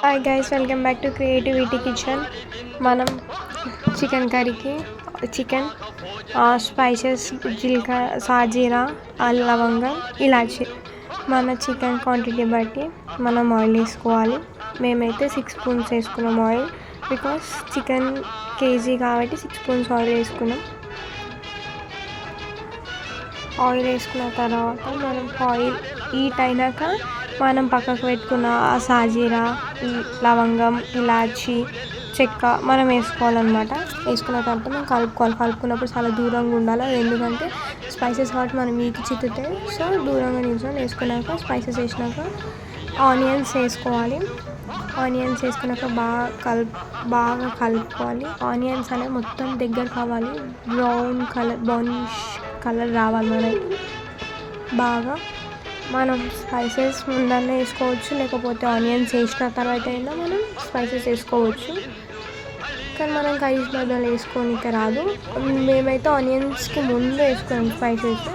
Hi guys, welcome back to creativity kitchen. మనం chicken కర్రీకి chicken spices జీలకర్ర, సాజీరా, లవంగం, ఇలాచి. మన చికెన్ క్వాంటిటీ బట్టి మనం ఆయిల్ వేసుకోవాలి. మేమైతే 6 స్పూన్స్ వేసుకున్నాం ఆయిల్, బికాస్ చికెన్ కేజీ కాబట్టి 6 స్పూన్స్ ఆయిల్ వేసుకున్నాం. ఆయిల్ వేసుకున్న తర్వాత మనం ఆయిల్ హీట్ అయినాక మనం పక్కకు పెట్టుకున్న సాజీరా, లవంగం, ఇలాచి, చెక్క మనం వేసుకోవాలన్నమాట. వేసుకున్న తర్వాత మనం కలుపుకున్నప్పుడు చాలా దూరంగా ఉండాలి, ఎందుకంటే స్పైసెస్ కాబట్టి మనం మీకు చిక్కుతాయి. సో దూరంగా నిల్చొని వేసుకున్నాక స్పైసెస్ వేసినాక ఆనియన్స్ వేసుకోవాలి. ఆనియన్స్ వేసుకున్నాక బాగా కలుపుకోవాలి. ఆనియన్స్ అనేవి మొత్తం దగ్గర కావాలి, బ్రౌనిష్ కలర్ రావాలి మనకి. బాగా మనం స్పైసెస్ ముందరనే వేసుకోవచ్చు, లేకపోతే ఆనియన్స్ వేసిన తర్వాత అయినా మనం స్పైసెస్ వేసుకోవచ్చు. కానీ మనం కర్రీస్ బదులు వేసుకోనికి రాదు. మేమైతే ఆనియన్స్కి ముందు వేసుకున్నాం స్పైసెస్.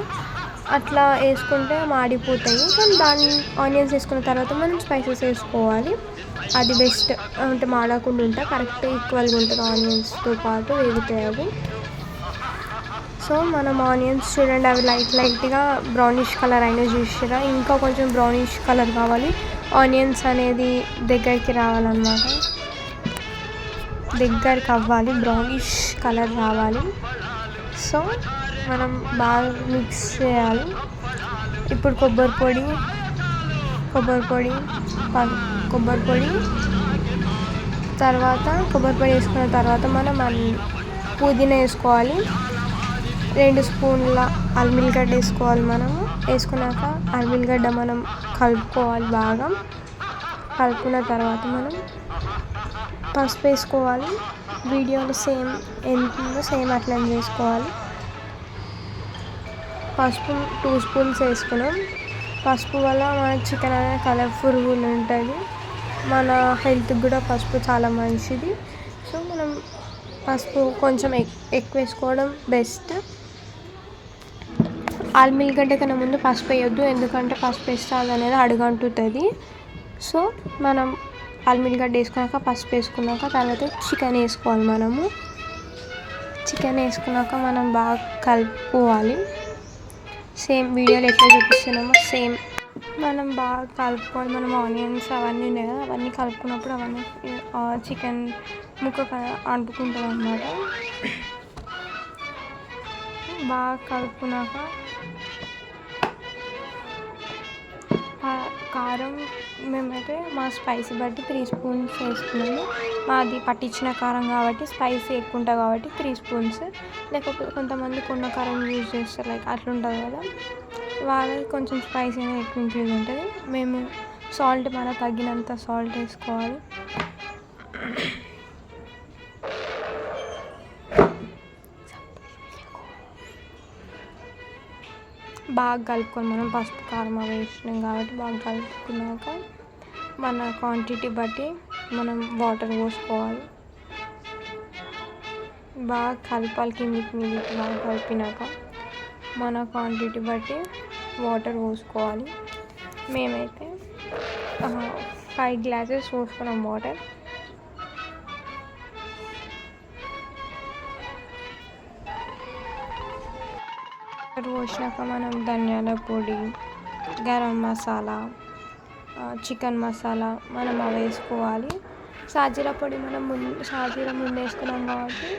అట్లా వేసుకుంటే మాడిపోతాయి, కానీ ఆనియన్స్ వేసుకున్న తర్వాత మనం స్పైసెస్ వేసుకోవాలి. అది బెస్ట్, అంటే మాడకుండా ఉంటా కరెక్ట్ ఈక్వల్గా ఉంటుంది. ఆనియన్స్తో పాటు వేగుతాయి అవి. సో మనం ఆనియన్స్ చూడండి, అవి లైట్గా బ్రౌనిష్ కలర్ అయినా చూసిరా. ఇంకా కొంచెం బ్రౌనిష్ కలర్ కావాలి. ఆనియన్స్ అనేది దగ్గరికి రావాలన్నమాట, దగ్గరికి అవ్వాలి, బ్రౌనిష్ కలర్ రావాలి. సో మనం బాగా మిక్స్ చేయాలి. ఇప్పుడు కొబ్బరి పొడి వేసుకున్న తర్వాత మనం పుదీనా వేసుకోవాలి. 2 స్పూన్ల అల్లిగడ్డ వేసుకోవాలి. మనము వేసుకున్నాక అల్లిగడ్డ మనం కలుపుకోవాలి. బాగా కలుపుకున్న తర్వాత మనం పసుపు వేసుకోవాలి. వీడియోలో సేమ్ ఎంతుందో సేమ్ అట్లనే చేసుకోవాలి. పసుపు 2 స్పూన్స్ వేసుకున్నాం. పసుపు వల్ల మన చికెన్ అనేది కలర్ఫుల్గా ఉంటుంది. మన హెల్త్కి కూడా పసుపు చాలా మంచిది. సో మనం పసుపు కొంచెం ఎక్కువ వేసుకోవడం బెస్ట్. అల్లిగడ్డ కన్నా ముందు పసుపు వేయొద్దు, ఎందుకంటే పసుపు వేస్తే అది అనేది అడుగంటుతుంది. సో మనం అల్లిగడ్డ వేసుకున్నాక పసుపు వేసుకున్నాక తర్వాత చికెన్ వేసుకోవాలి. మనము చికెన్ వేసుకున్నాక మనం బాగా కలుపుకోవాలి. సేమ్ వీడియోలో ఎట్లా చూపిస్తున్నామో సేమ్ మనం బాగా కలుపుకోవాలి. మనం ఆనియన్స్ అవన్నీ ఉన్నాయి కదా, అవన్నీ కలుపుకున్నప్పుడు అవన్నీ చికెన్ ముక్క అంటుకుంటుంది అన్నమాట. బాగా కలుపుకున్నాక కారం మేమైతే మా స్పైసీ బట్టి 3 స్పూన్స్ వేసుకున్నాము. మాది పట్టించిన కారం కాబట్టి స్పైసీ ఎక్కువ ఉంటుంది కాబట్టి 3 స్పూన్స్. లేకపోతే కొంతమంది కొన్న కారం యూజ్ చేస్తారు, లైక్ అట్లా ఉంటుంది కదా, వాళ్ళకి కొంచెం స్పైసీ అనేది ఎక్కువ ఇంక్రీజ్ ఉంటుంది. మేము సాల్ట్ మన తగినంత సాల్ట్ వేసుకోవాలి. బాగా కలుపుకొని మనం పసుపు కారం అవి వేసినాం కాబట్టి బాగా కలుపుకున్నాక మన క్వాంటిటీ బట్టి మనం వాటర్ పోసుకోవాలి. బాగా కలపాలి, కిందికి బాగా కలిపినాక మన క్వాంటిటీ బట్టి వాటర్ పోసుకోవాలి. మేమైతే 5 గ్లాసెస్ పోసుకున్నాం వాటర్. పోసినాక మనం ధనియాల పొడి, గరం మసాలా, చికెన్ మసాలా మనం అవి వేసుకోవాలి. సాజీరా పొడి మనం సాజీరా ముందు వేసుకున్నాం కాబట్టి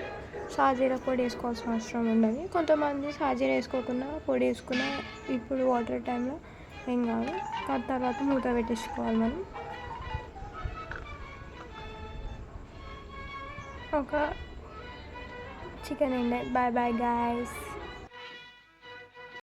సాజీరా పొడి వేసుకోవాల్సిన అవసరం ఉండదు. కొంతమంది సాజీరా వేసుకోకుండా పొడి వేసుకున్న ఇప్పుడు వాటర్ టైంలో ఏం కాదు. తర్వాత మూత పెట్టేసుకోవాలి. మనం ఒక చికెన్ అండి. Bye bye guys.